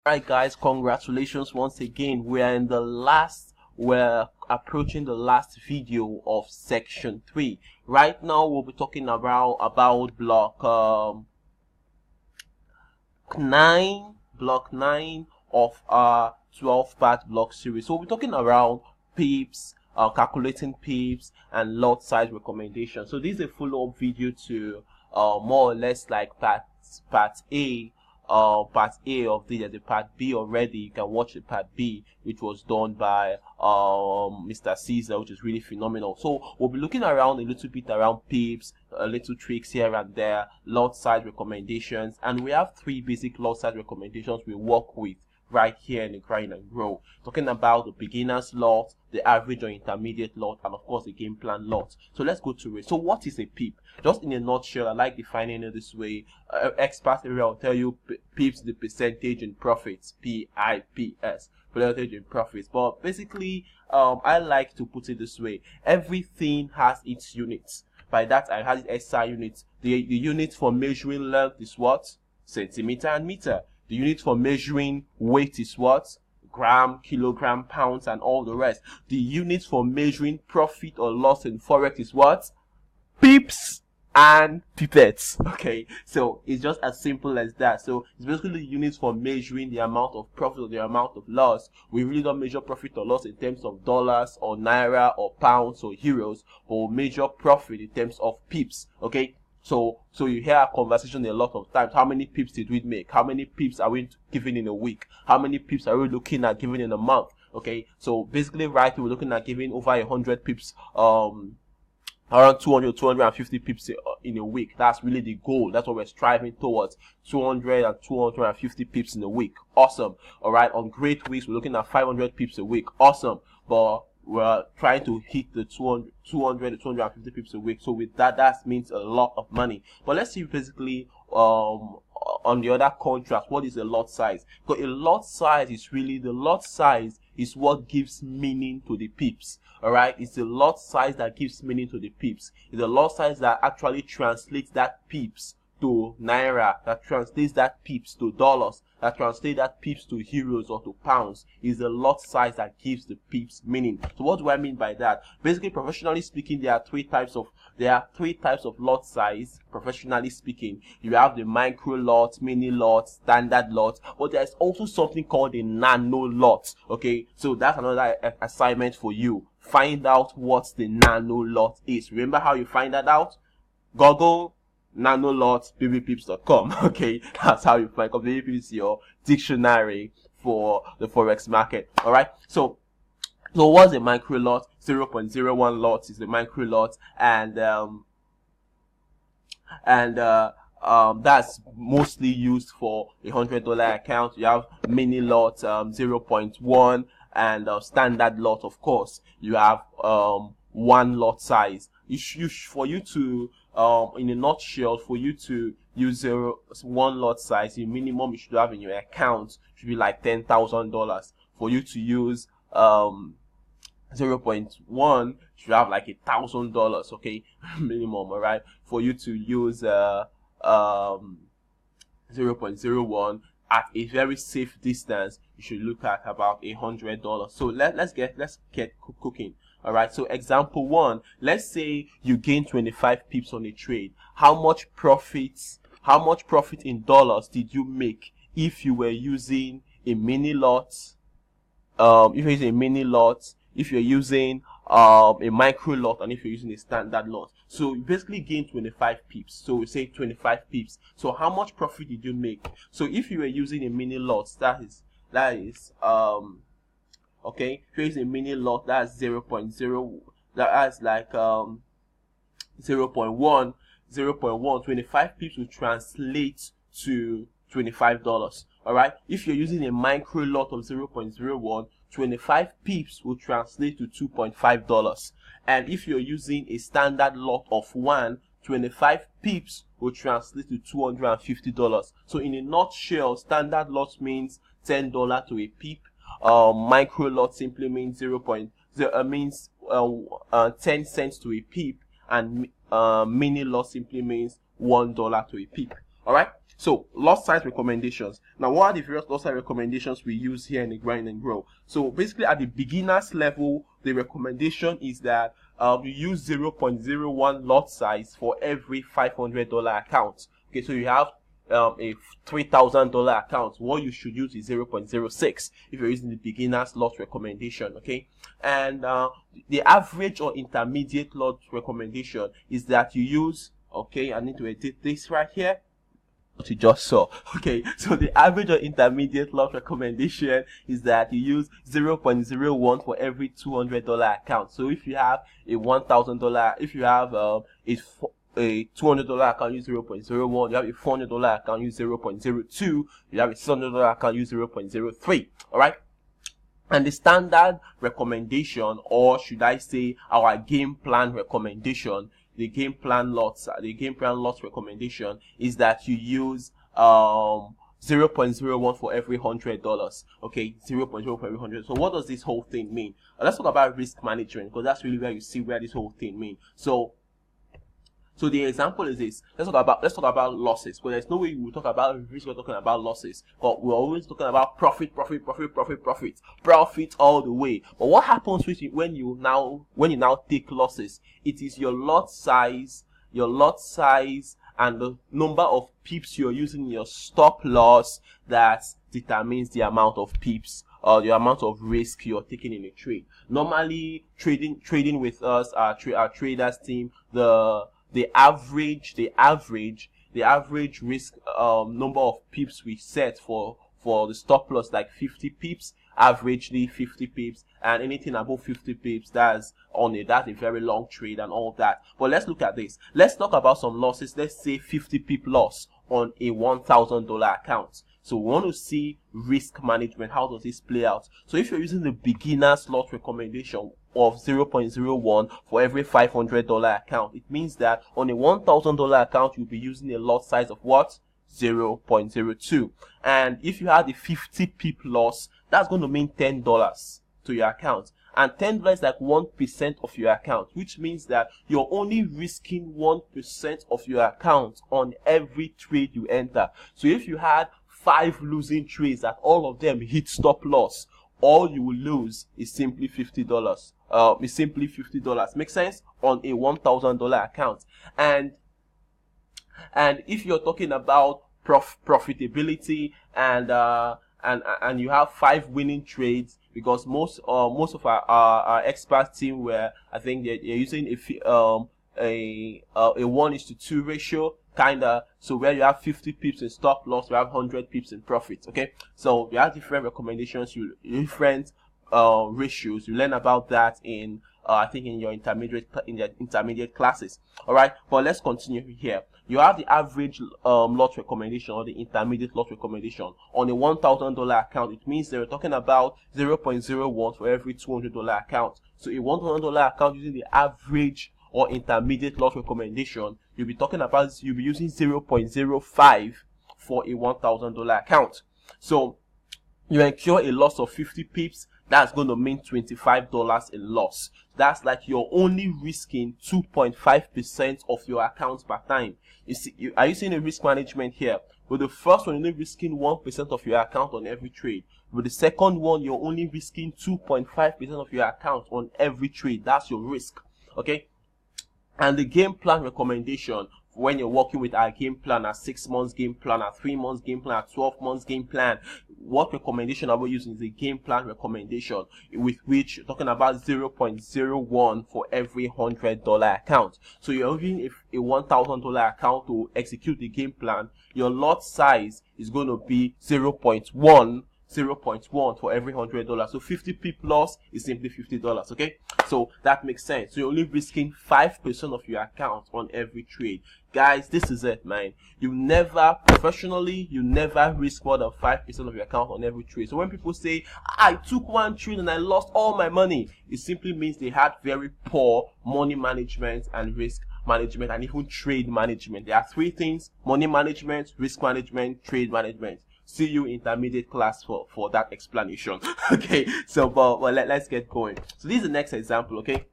Alright guys, congratulations once again. We're approaching the last video of section 3. Right now we'll be talking about block 9 of our 12-part block series. So we'll be talking around pips, calculating pips and lot size recommendations. So this is a follow-up video to more or less like part A. Part A of this. There's a part B already. You can watch the part B, which was done by Mr. Caesar, which is really phenomenal. So we'll be looking around a little bit around pips, little tricks here and there, lot size recommendations, and we have 3 basic lot size recommendations we work with right here in the Grind and Grow, talking about the beginner's lot, the average or intermediate lot, and of course the game plan lot. So let's go to it. So what is a pip? Just in a nutshell, I like defining it this way. Experts area will tell you pips the percentage in profits, PIPS, percentage in profits. But basically, I like to put it this way: everything has its units. By that I had SI units. The unit for measuring length is what? Centimeter and meter. The unit for measuring weight is what? Gram, kilogram, pounds, and all the rest. The unit for measuring profit or loss in Forex is what? Pips and pipettes. Okay, so it's just as simple as that. So it's basically the units for measuring the amount of profit or the amount of loss. We really don't measure profit or loss in terms of dollars or naira or pounds or euros, but we measure profit in terms of pips. Okay. So you hear our conversation a lot of times. How many pips did we make? How many pips are we giving in a week? How many pips are we looking at giving in a month? Okay, so basically, right, we're looking at giving over 100 pips, around 250 pips in a week. That's really the goal. That's what we're striving towards. 200 and 250 pips in a week. Awesome. All right. On great weeks, we're looking at 500 pips a week. Awesome. But we're trying to hit the 200 to 250 pips a week. So with that means a lot of money. But let's see basically on the other contrast, what is a lot size? Because a lot size is really, the lot size is what gives meaning to the pips. All right, it's the lot size that gives meaning to the pips. It's the lot size that actually translates that pips to naira, that translates that pips to dollars, that translates that pips to euros or to pounds. Is the lot size that gives the pips meaning. So what do I mean by that? Basically, professionally speaking, there are three types of lot size. Professionally speaking, you have the micro lot, mini lot, standard lot, but there's also something called a nano lot. Okay, so that's another assignment for you. Find out what the nano lot is. Remember how you find that out? Google nanolot babypips.com. Okay, that's how you find, because babypips is your dictionary for the Forex market. All right, so what's a micro lot? 0.01 lot is the micro lot, and that's mostly used for $100 account. You have mini lot, 0.1, and standard lot. Of course, you have 1 lot size. For you to in a nutshell, for you to use 1 lot size, the minimum you should have in your account should be like $10,000. For you to use 0.1, you should have like $1,000. Okay, minimum. All right, for you to use 0.01 at a very safe distance, you should look at about $100. So let's get cooking. All right, so example 1, let's say you gain 25 pips on a trade. How much profit in dollars did you make if you were using a mini lot? If you're using a mini lot, if you're using a micro lot, and if you're using a standard lot. So you basically gain 25 pips. So we say 25 pips. So how much profit did you make? So if you were using a mini lot, that is okay, if you're using a mini lot, that's 0.0, that's like 0.1, 25 pips will translate to $25. All right, if you're using a micro lot of 0.01, 25 pips will translate to $2.5. And if you're using a standard lot of 1, 25 pips will translate to $250. So in a nutshell, standard lot means $10 to a pip. Micro lot simply means 10 cents to a pip, and mini lot simply means $1 to a pip. All right. So lot size recommendations. Now, what are the various lot size recommendations we use here in the Grind and Grow? So basically, at the beginners level, the recommendation is that you use 0.01 lot size for every $500 account. Okay, so you have a $3,000 account. What you should use is 0.06 if you're using the beginner's lot recommendation. Okay, and the average or intermediate lot recommendation is that you use. Okay, I need to edit this right here. You just saw. Okay, so the average or intermediate lot recommendation is that you use 0.01 for every $200 account. So if you have a $1,000, if you have a $200 account, use 0.01. You have a $400 account, use 0.02. You have a $600 account, use 0.03. All right. And the standard recommendation, or should I say our game plan recommendation, the game plan lots recommendation is that you use 0.01 for every $100. Okay, 0.0 for every 100. So what does this whole thing mean? Let's talk about risk management, because that's really where you see where this whole thing means. So the example is this. Let's talk about losses. But there's no way we will talk about risk. We're talking about losses. But we're always talking about profit all the way. But what happens when you now take losses? It is your lot size, and the number of pips you're using in your stop loss that determines the amount of pips or the amount of risk you're taking in a trade. Normally, trading with us, our traders team, the average risk number of pips we set for the stop loss, like 50 pips, averagely 50 pips, and anything above 50 pips, that's a very long trade and all that. But let's look at this. Let's talk about some losses. Let's say 50 pip loss on a $1,000 account. So we want to see risk management. How does this play out? So if you're using the beginner's lot recommendation of 0.01 for every $500 account, it means that on a $1,000 account, you'll be using a lot size of what? 0.02. And if you had a 50 pip loss, that's going to mean $10 to your account. And $10 is like 1% of your account, which means that you're only risking 1% of your account on every trade you enter. So if you had 5 losing trades that all of them hit stop loss, all you will lose is simply $50. Make sense? On a $1,000 account. And if you're talking about profitability and you have 5 winning trades, because most of our expert team were, I think they're using a 1:2 ratio, kinda. So where you have 50 pips in stop loss, you have 100 pips in profit. Okay, so you have different recommendations, different ratios. You learn about that in I think in your intermediate classes. All right, but let's continue here. You have the average lot recommendation or the intermediate lot recommendation on a $1,000 account. It means they're talking about 0.01 for every $200 account. So a $1,000 account using the average or intermediate lot recommendation, you'll be using 0.05 for a $1,000 account. So you incur a loss of 50 pips. That's going to mean $25 in loss. That's like you're only risking 2.5% of your account per time. You see, are you seeing a risk management here? With the first one, you're only risking 1% of your account on every trade. With the second one, you're only risking 2.5% of your account on every trade. That's your risk. Okay? And the game plan recommendation, when you're working with our game plan, our 6 months game plan, our 3 months game plan, our 12 months game plan, what recommendation are we using is a game plan recommendation, with which you're talking about 0.01 for every $100 account. So you're using a $1,000 account to execute the game plan. Your lot size is going to be 0.1 for every $100. So 50 pip loss is simply $50. Okay, so that makes sense. So you're only risking 5% of your account on every trade. Guys, this is it, man. You never risk more than 5% of your account on every trade. So when people say I took one trade and I lost all my money, it simply means they had very poor money management and risk management and even trade management. There are 3 things: money management, risk management, trade management. See you in intermediate class for that explanation. Okay, so but let's get going. So this is the next example. Okay,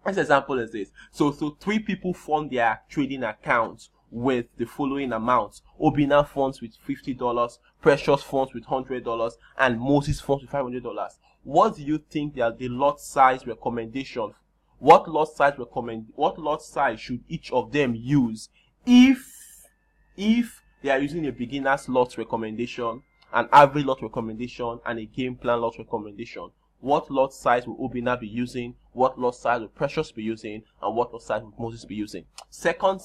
next example is this. So 3 people form their trading accounts with the following amounts: Obina funds with $50, Precious funds with $100, and Moses funds with $500. What do you think they are the lot size recommendation? What lot size should each of them use if they are using a beginner's lot recommendation, an average lot recommendation, and a game plan lot recommendation? What lot size will Obina be using? What lot size will Precious be using? And what lot size will Moses be using? Second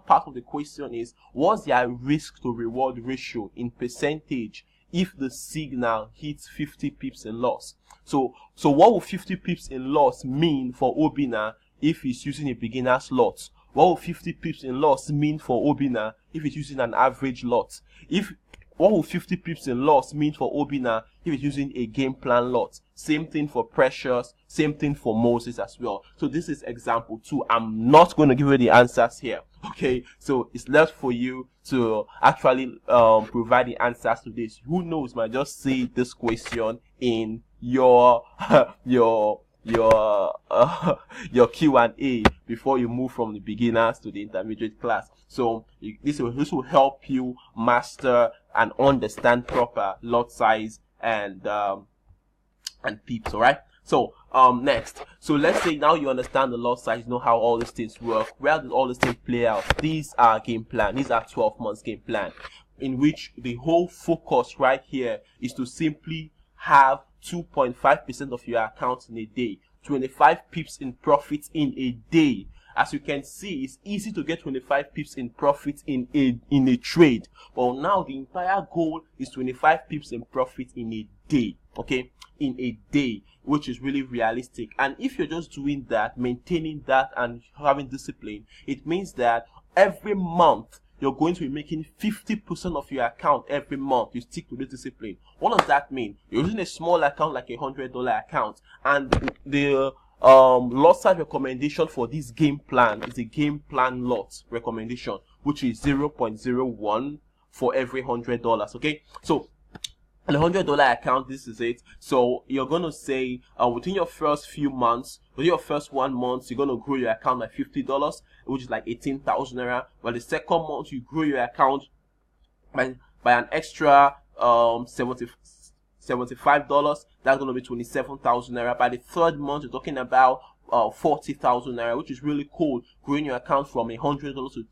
part of the question is, what's their risk to reward ratio in percentage if the signal hits 50 pips in loss? So what will 50 pips in loss mean for Obina if he's using a beginner's lot? What will 50 pips in loss mean for Obina if it's using an average lot? What will 50 pips in loss mean for Obina if it's using a game plan lot? Same thing for Precious, same thing for Moses as well. So this is example 2. I'm not going to give you the answers here. Okay, so it's left for you to actually provide the answers to this. Who knows, might just see this question in your Q&A before you move from the beginners to the intermediate class. So this will help you master and understand proper lot size and pips. All right. So next, so let's say now you understand the lot size, you know how all these things work. Where does all these things play out? These are game plan. These are 12 months game plan, in which the whole focus right here is to simply have 2.5% of your account in a day, 25 pips in profit in a day. As you can see, it's easy to get 25 pips in profit in a trade, but now the entire goal is 25 pips in profit in a day. Okay, in a day, which is really realistic. And if you're just doing that, maintaining that, and having discipline, it means that every month you're going to be making 50% of your account every month. You stick to this discipline. What does that mean? You're using a small account like $100 account, and the lot size recommendation for this game plan is a game plan lot recommendation, which is 0.01 for every $100. Okay, so on a $100 account, this is it. So you're going to say within your first few months, within your first 1 month, you're going to grow your account by $50, which is like 18,000 naira. But the second month, you grow your account by an extra $75. That's going to be 27,000 naira. By the third month, you're talking about 40,000 naira, which is really cool. Growing your account from $100 to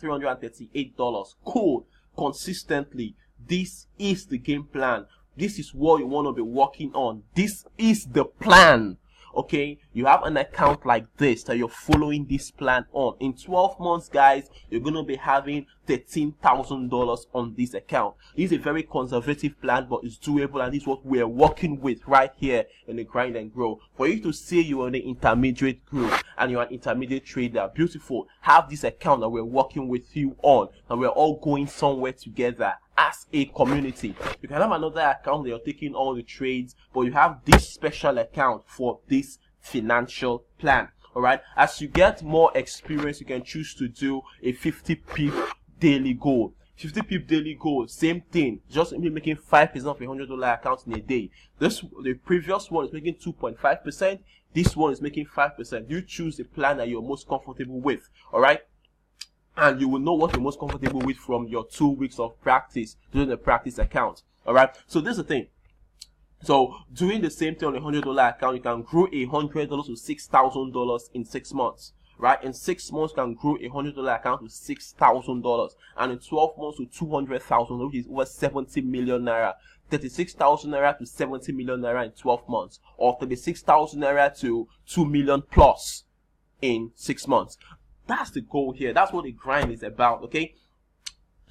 $338. Cool. Consistently. This is the game plan. This is what you want to be working on. This is the plan. Okay, you have an account like this that you're following this plan on. In 12 months, guys, you're going to be having $13,000 on this account. This is a very conservative plan, but it's doable, and this is what we're working with right here in the Grind and Grow. For you to say you're in the intermediate group and you're an intermediate trader, beautiful. Have this account that we're working with you on, and we're all going somewhere together as a community. You can have another account that you're taking all the trades, but you have this special account for this financial plan. All right, as you get more experience, you can choose to do a 50 pip daily goal. 50 pip daily goal, same thing, just simply making 5% of a $100 account in a day. The previous one is making 2.5%. This one is making 5%. You choose the plan that you're most comfortable with. All right, and you will know what you're most comfortable with from your 2 weeks of practice doing the practice account. All right, so this is the thing. So doing the same thing on a $100 account, you can grow a $100 to $6,000 in 6 months. Right, in 6 months, you can grow a $100 account to $6,000, and in 12 months to 200,000, which is over 70 million naira. 36,000 naira to 70 million naira in 12 months, or 36,000 naira to 2 million plus in 6 months. That's the goal here. That's what the grind is about. Okay,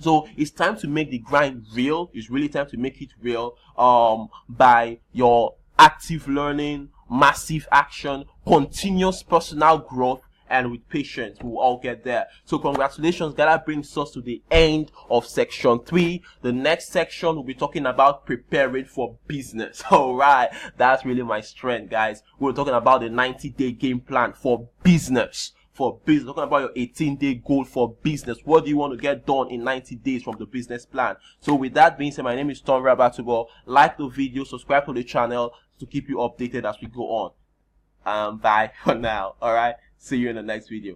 so it's time to make the grind real. It's really time to make it real by your active learning, massive action, continuous personal growth, and with patience. We'll all get there. So congratulations, that brings us to the end of section 3. The next section we'll be talking about preparing for business. All right, that's really my strength, guys. We're talking about the 90-day game plan for business. Talking about your 18-day goal for business. What do you want to get done in 90 days from the business plan? So with that being said, my name is Tonbara Batubo. Like the video, subscribe to the channel to keep you updated as we go on. Bye for now. All right, see you in the next video.